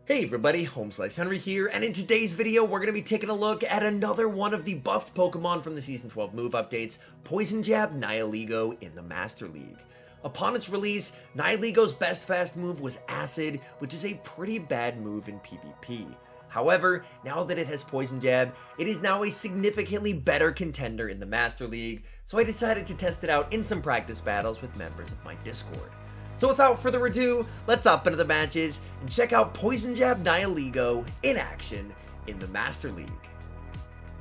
Hey everybody, HomeSliceHenry here, and in today's video we're going to be taking a look at another one of the buffed Pokemon from the Season 12 move updates, Poison Jab Nihilego in the Master League. Upon its release, Nileigo's best fast move was Acid, which is a pretty bad move in PvP. However, now that it has Poison Jab, it is now a significantly better contender in the Master League, so I decided to test it out in some practice battles with members of my Discord. So without further ado, let's hop into the matches and check out Poison Jab Nihilego in action in the Master League.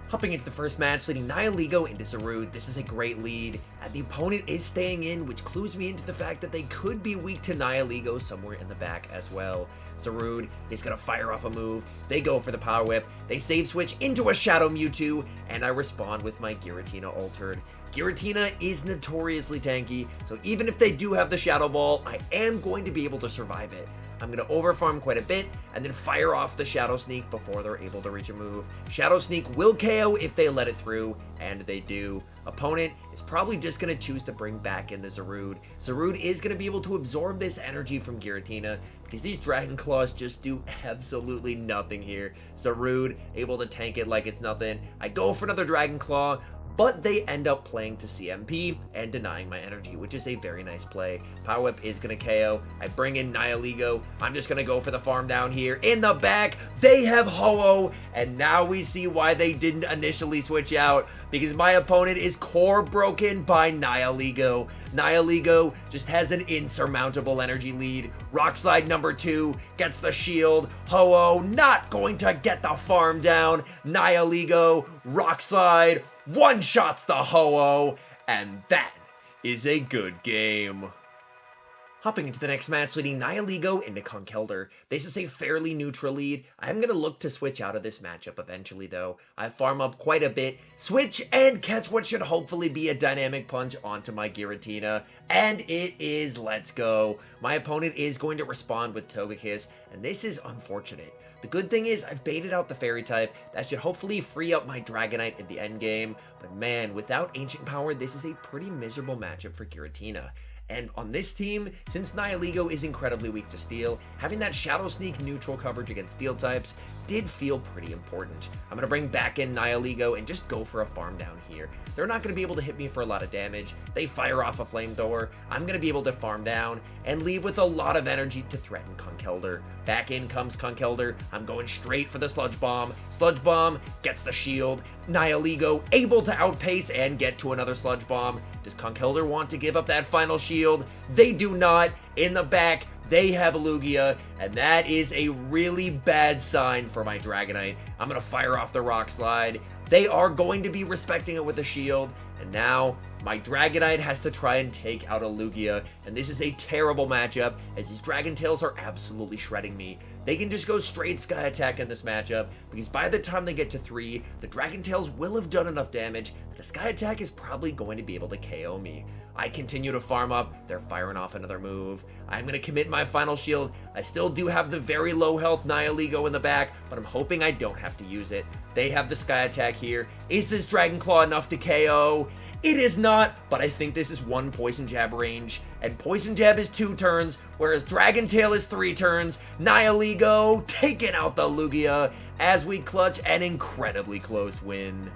Hopping into the first match, leading Nihilego into Zarude. This is a great lead, and the opponent is staying in, which clues me into the fact that they could be weak to Nihilego somewhere in the back as well. Zarude is going to fire off a move, they go for the Power Whip, they save switch into a Shadow Mewtwo, and I respond with my Giratina altered. Giratina is notoriously tanky, so even if they do have the Shadow Ball, I am going to be able to survive it. I'm going to overfarm quite a bit, and then fire off the Shadow Sneak before they're able to reach a move. Shadow Sneak will KO if they let it through, and they do. Opponent is probably just going to choose to bring back in the Zarude. Zarude is going to be able to absorb this energy from Giratina, because these Dragon Claws just do absolutely nothing here. Zarude able to tank it like it's nothing. I go for another Dragon Claw, but they end up playing to CMP and denying my energy, which is a very nice play. Power Whip is going to KO. I bring in Nihilego. I'm just going to go for the farm down here. In the back, they have Ho-Oh, and now we see why they didn't initially switch out, because my opponent is core broken by Nihilego. Nihilego just has an insurmountable energy lead. Rock Slide number 2 gets the shield. Ho-Oh not going to get the farm down. Nihilego, Rock Slide, one-shots the Ho-Oh, and that is a good game. Hopping into the next match, leading Nihilego into Conkeldurr. This is a fairly neutral lead. I'm going to look to switch out of this matchup eventually, though. I farm up quite a bit, switch and catch what should hopefully be a Dynamic Punch onto my Giratina, and it is. Let's go. My opponent is going to respond with Togekiss, and this is unfortunate. The good thing is I've baited out the Fairy type. That should hopefully free up my Dragonite at the end game, but man, without Ancient Power, this is a pretty miserable matchup for Giratina. And on this team, since Nihilego is incredibly weak to Steel, having that Shadow Sneak neutral coverage against Steel types did feel pretty important. I'm going to bring back in Nihilego and just go for a farm down here. They're not going to be able to hit me for a lot of damage. They fire off a Flamethrower. I'm going to be able to farm down and leave with a lot of energy to threaten Conkeldurr. Back in comes Conkeldurr. I'm going straight for the Sludge Bomb. Sludge Bomb gets the shield. Nihilego able to outpace and get to another Sludge Bomb. Does Conkeldurr want to give up that final shield? They do not. In the back, they have Lugia, and that is a really bad sign for my Dragonite. I'm going to fire off the Rock Slide. They are going to be respecting it with a shield, and now my Dragonite has to try and take out a Lugia, and this is a terrible matchup, as these Dragon Tails are absolutely shredding me. They can just go straight Sky Attack in this matchup, because by the time they get to 3, the Dragon Tails will have done enough damage that a Sky Attack is probably going to be able to KO me. I continue to farm up, they're firing off another move. I'm going to commit my final shield. I still do have the very low health Nihilego in the back, but I'm hoping I don't have to use it. They have the Sky Attack here. Is this Dragon Claw enough to KO? It is not, but I think this is one Poison Jab range, and Poison Jab is 2 turns, whereas Dragon Tail is 3 turns. Nihilego taking out the Lugia as we clutch an incredibly close win.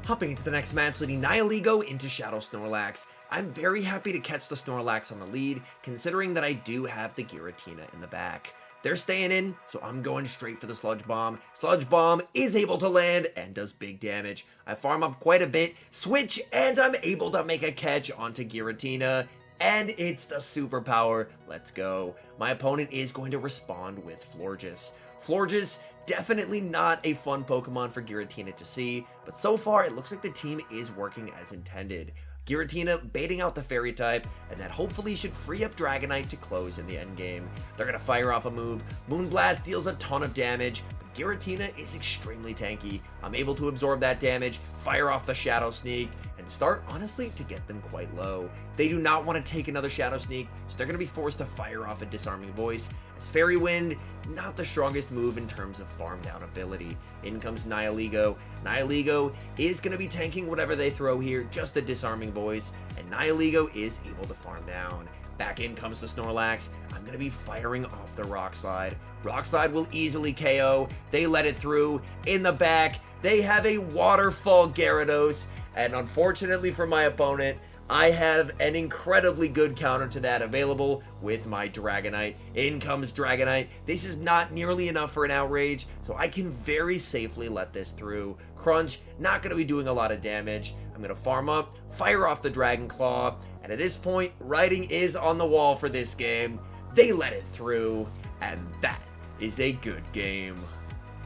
Hopping into the next match, leading Nihilego into Shadow Snorlax. I'm very happy to catch the Snorlax on the lead, considering that I do have the Giratina in the back. They're staying in, so I'm going straight for the Sludge Bomb. Sludge Bomb is able to land and does big damage. I farm up quite a bit, switch, and I'm able to make a catch onto Giratina, and it's the superpower. Let's go. My opponent is going to respond with Florges. Florges, definitely not a fun Pokemon for Giratina to see, but so far it looks like the team is working as intended. Giratina baiting out the Fairy type, and that hopefully should free up Dragonite to close in the endgame. They're going to fire off a move. Moonblast deals a ton of damage, but Giratina is extremely tanky. I'm able to absorb that damage, fire off the Shadow Sneak, and start, honestly, to get them quite low. They do not want to take another Shadow Sneak, so they're going to be forced to fire off a Disarming Voice, as Fairy Wind, not the strongest move in terms of farm down ability. In comes Nihilego. Nihilego is going to be tanking whatever they throw here, just the Disarming Voice, and Nihilego is able to farm down. Back in comes the Snorlax. I'm going to be firing off the Rock Slide. Rock Slide will easily KO. They let it through. In the back, they have a Waterfall Gyarados. And unfortunately for my opponent, I have an incredibly good counter to that available with my Dragonite. In comes Dragonite. This is not nearly enough for an outrage, so I can very safely let this through. Crunch, not going to be doing a lot of damage. I'm going to farm up, fire off the Dragon Claw, and at this point, writing is on the wall for this game. They let it through, and that is a good game.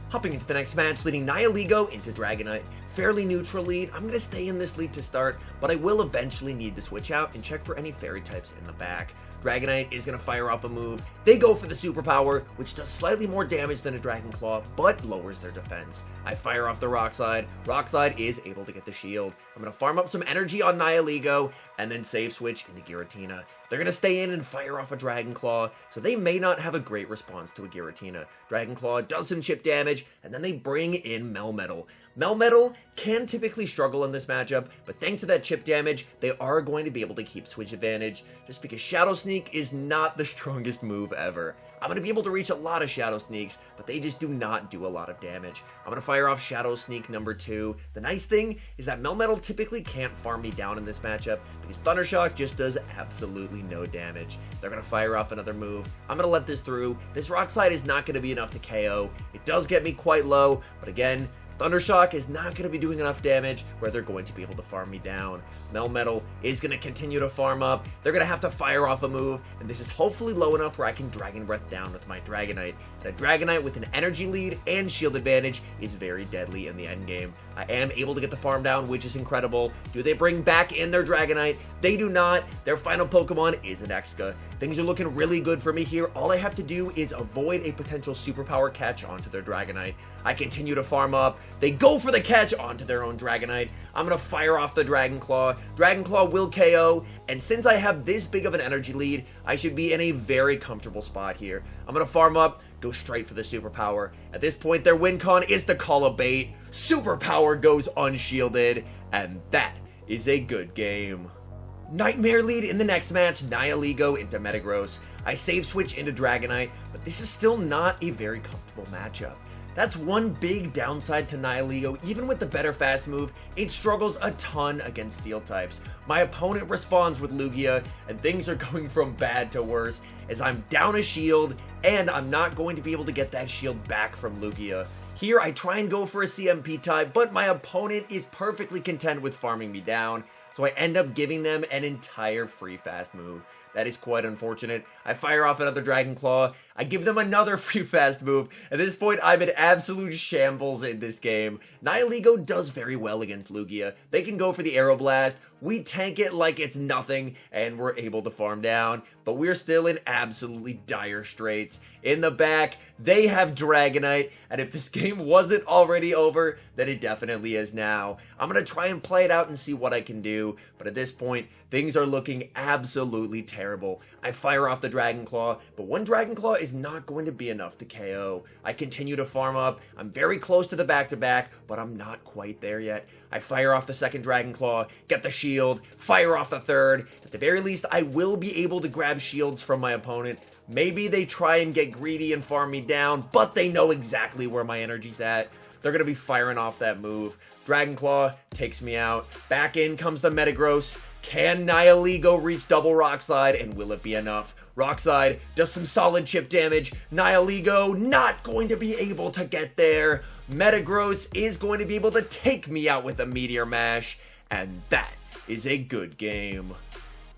Hopping into the next match, leading Nihilego into Dragonite. Fairly neutral lead. I'm going to stay in this lead to start, but I will eventually need to switch out and check for any fairy types in the back. Dragonite is going to fire off a move. They go for the superpower, which does slightly more damage than a Dragon Claw, but lowers their defense. I fire off the Rock Slide. Rock Slide is able to get the shield. I'm going to farm up some energy on Nihilego, and then save switch into Giratina. They're going to stay in and fire off a Dragon Claw, so they may not have a great response to a Giratina. Dragon Claw does some chip damage, and then they bring in Melmetal. Melmetal can typically struggle in this matchup, but thanks to that chip damage, they are going to be able to keep switch advantage, just because Shadow Sneak is not the strongest move ever. I'm going to be able to reach a lot of Shadow Sneaks, but they just do not do a lot of damage. I'm going to fire off Shadow Sneak number 2. The nice thing is that Melmetal typically can't farm me down in this matchup, because Thunder Shock just does absolutely no damage. They're going to fire off another move. I'm going to let this through. This Rock Slide is not going to be enough to KO. It does get me quite low, but again, Thunder Shock is not going to be doing enough damage where they're going to be able to farm me down. Melmetal is going to continue to farm up. They're going to have to fire off a move, and this is hopefully low enough where I can Dragon Breath down with my Dragonite. And a Dragonite with an energy lead and shield advantage is very deadly in the endgame. I am able to get the farm down, which is incredible. Do they bring back in their Dragonite? They do not. Their final Pokemon is an Exca. Things are looking really good for me here. All I have to do is avoid a potential superpower catch onto their Dragonite. I continue to farm up. They go for the catch onto their own Dragonite. I'm going to fire off the Dragon Claw. Dragon Claw will KO, and since I have this big of an energy lead, I should be in a very comfortable spot here. I'm going to farm up, go straight for the superpower. At this point, their win con is to call a bait. Superpower goes unshielded, and that is a good game. Nightmare lead in the next match, Nihilego into Metagross. I save switch into Dragonite, but this is still not a very comfortable matchup. That's one big downside to Nihilego. Even with the better fast move, it struggles a ton against steel types. My opponent responds with Lugia, and things are going from bad to worse as I'm down a shield, and I'm not going to be able to get that shield back from Lugia. Here I try and go for a CMP type, but my opponent is perfectly content with farming me down, so I end up giving them an entire free fast move. That is quite unfortunate. I fire off another Dragon Claw. I give them another free fast move. At this point, I'm in absolute shambles in this game. Nihilego does very well against Lugia. They can go for the Aeroblast. We tank it like it's nothing, and we're able to farm down. But we're still in absolutely dire straits. In the back, they have Dragonite, and if this game wasn't already over, then it definitely is now. I'm going to try and play it out and see what I can do, but at this point, things are looking absolutely terrible. I fire off the Dragon Claw, but one Dragon Claw is not going to be enough to KO. I continue to farm up. I'm very close to the back-to-back, but I'm not quite there yet. I fire off the second Dragon Claw, get the shield, fire off the third. At the very least, I will be able to grab shields from my opponent. Maybe they try and get greedy and farm me down, but they know exactly where my energy's at. They're going to be firing off that move. Dragon Claw takes me out. Back in comes the Metagross. Can Nihilego reach double Rock Slide, and will it be enough? Rock Slide does some solid chip damage. Nihilego not going to be able to get there. Metagross is going to be able to take me out with a Meteor Mash, and that is a good game.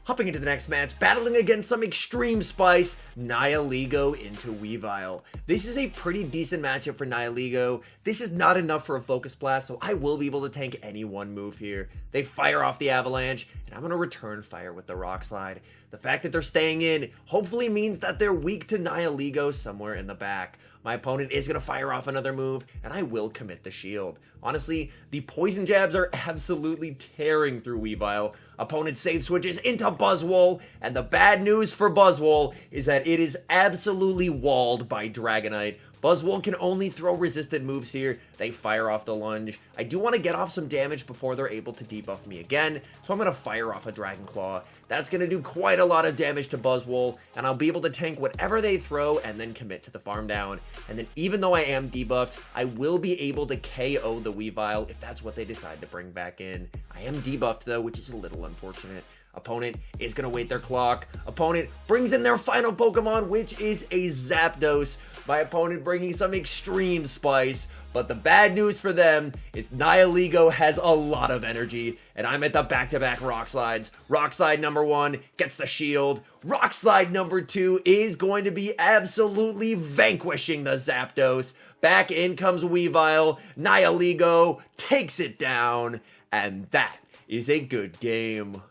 Hopping into the next match, battling against some extreme spice, Nihilego into Weavile. This is a pretty decent matchup for Nihilego. This is not enough for a Focus Blast, so I will be able to tank any one move here. They fire off the Avalanche, and I'm going to return fire with the Rock Slide. The fact that they're staying in hopefully means that they're weak to Nihilego somewhere in the back. My opponent is going to fire off another move, and I will commit the shield. Honestly, the poison jabs are absolutely tearing through Weavile. Opponent save switches into Buzzwole, and the bad news for Buzzwole is that it is absolutely walled by Dragonite. Buzzwole can only throw resisted moves here. They fire off the lunge. I do want to get off some damage before they're able to debuff me again, so I'm going to fire off a Dragon Claw. That's going to do quite a lot of damage to Buzzwole, and I'll be able to tank whatever they throw and then commit to the farm down. And then even though I am debuffed, I will be able to KO the Weavile if that's what they decide to bring back in. I am debuffed though, which is a little unfortunate. Opponent is going to wait their clock. Opponent brings in their final Pokemon, which is a Zapdos. My opponent bringing some extreme spice. But the bad news for them is Nihilego has a lot of energy. And I'm at the back-to-back Rock Slides. Rock Slide number 1 gets the shield. Rock Slide number 2 is going to be absolutely vanquishing the Zapdos. Back in comes Weavile. Nihilego takes it down. And that is a good game.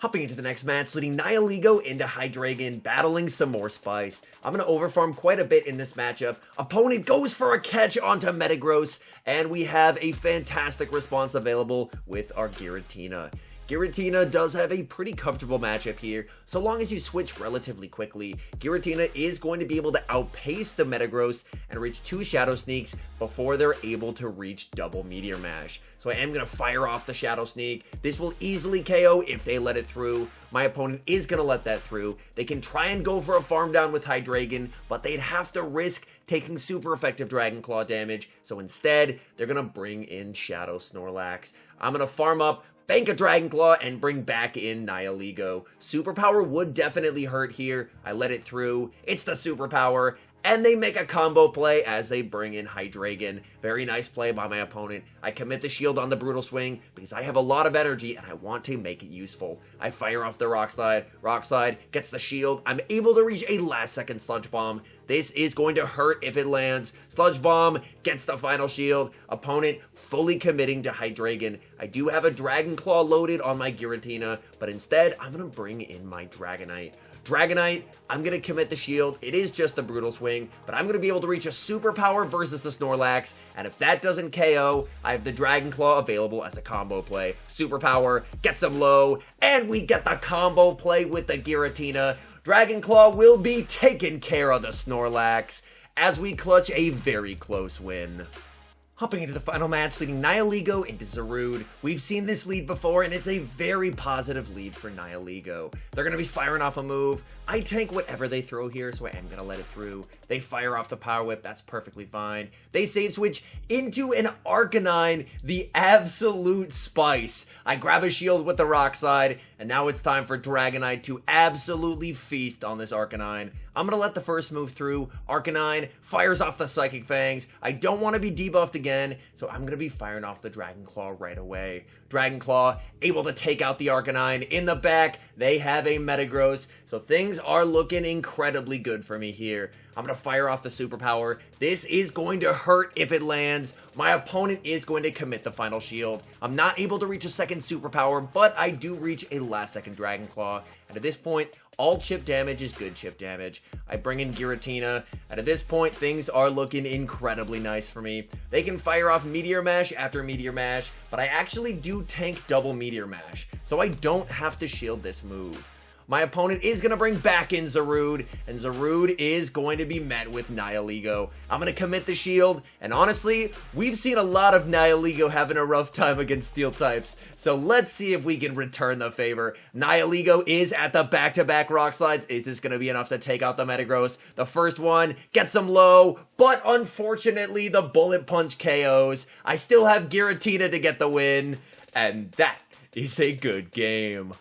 Hopping into the next match, leading Nileigo into Hydreigon, battling some more Spice. I'm going to overfarm quite a bit in this matchup. Opponent goes for a catch onto Metagross, and we have a fantastic response available with our Giratina. Giratina does have a pretty comfortable matchup here. So long as you switch relatively quickly, Giratina is going to be able to outpace the Metagross and reach 2 Shadow Sneaks before they're able to reach double Meteor Mash. So I am going to fire off the Shadow Sneak. This will easily KO if they let it through. My opponent is going to let that through. They can try and go for a farm down with Hydreigon, but they'd have to risk taking super effective Dragon Claw damage. So instead, they're going to bring in Shadow Snorlax. I'm going to farm up, bank a Dragon Claw, and bring back in Nihilego. Superpower would definitely hurt here. I let it through. It's the Superpower. And they make a combo play as they bring in Hydreigon. Very nice play by my opponent. I commit the shield on the Brutal Swing because I have a lot of energy and I want to make it useful. I fire off the Rock Slide. Rock Slide gets the shield. I'm able to reach a last second Sludge Bomb. This is going to hurt if it lands. Sludge Bomb gets the final shield. Opponent fully committing to Hydreigon. I do have a Dragon Claw loaded on my Giratina, but instead I'm going to bring in my Dragonite. Dragonite, I'm going to commit the shield. It is just a Brutal Swing, but I'm going to be able to reach a Superpower versus the Snorlax, and if that doesn't KO, I have the Dragon Claw available as a combo play. Superpower gets him low, and we get the combo play with the Giratina. Dragon Claw will be taking care of the Snorlax as we clutch a very close win. Hopping into the final match, leading Nihilego into Zarude. We've seen this lead before, and it's a very positive lead for Nihilego. They're going to be firing off a move. I tank whatever they throw here, so I am going to let it through. They fire off the Power Whip. That's perfectly fine. They save switch into an Arcanine, the absolute spice. I grab a shield with the Rock Slide, and now it's time for Dragonite to absolutely feast on this Arcanine. I'm going to let the first move through. Arcanine fires off the Psychic Fangs. I don't want to be debuffed again, so I'm going to be firing off the Dragon Claw right away. Dragon Claw able to take out the Arcanine. In the back, they have a Metagross, so things are looking incredibly good for me here. I'm going to fire off the Superpower. This is going to hurt if it lands. My opponent is going to commit the final shield. I'm not able to reach a second Superpower, but I do reach a last second Dragon Claw. And at this point, all chip damage is good chip damage. I bring in Giratina, and at this point, things are looking incredibly nice for me. They can fire off Meteor Mash after Meteor Mash, but I actually do tank double Meteor Mash, so I don't have to shield this move. My opponent is going to bring back in Zarude, and Zarude is going to be met with Nihilego. I'm going to commit the shield, and honestly, we've seen a lot of Nihilego having a rough time against steel types, so let's see if we can return the favor. Nihilego is at the back-to-back Rock Slides. Is this going to be enough to take out the Metagross? The first one gets him low, but unfortunately, the Bullet Punch KOs. I still have Giratina to get the win, and that is a good game.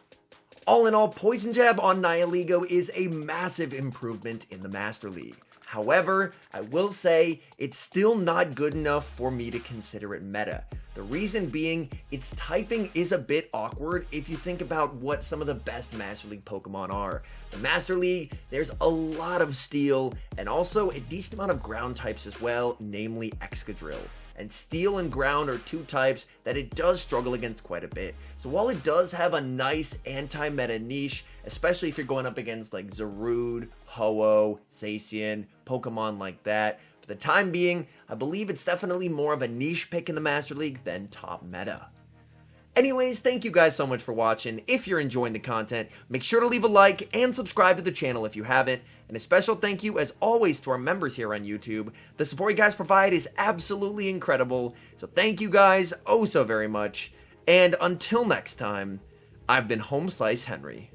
All in all, Poison Jab on Nihilego is a massive improvement in the Master League. However, I will say it's still not good enough for me to consider it meta. The reason being, its typing is a bit awkward if you think about what some of the best Master League Pokemon are. The Master League, there's a lot of Steel, and also a decent amount of ground types as well, namely Excadrill. And Steel and Ground are two types that it does struggle against quite a bit. So while it does have a nice anti-meta niche, especially if you're going up against like Zarude, Ho-Oh, Zacian, Pokemon like that, for the time being, I believe it's definitely more of a niche pick in the Master League than top meta. Anyways, thank you guys so much for watching. If you're enjoying the content, make sure to leave a like and subscribe to the channel if you haven't. And a special thank you, as always, to our members here on YouTube. The support you guys provide is absolutely incredible. So thank you guys oh so very much. And until next time, I've been HomeSliceHenry.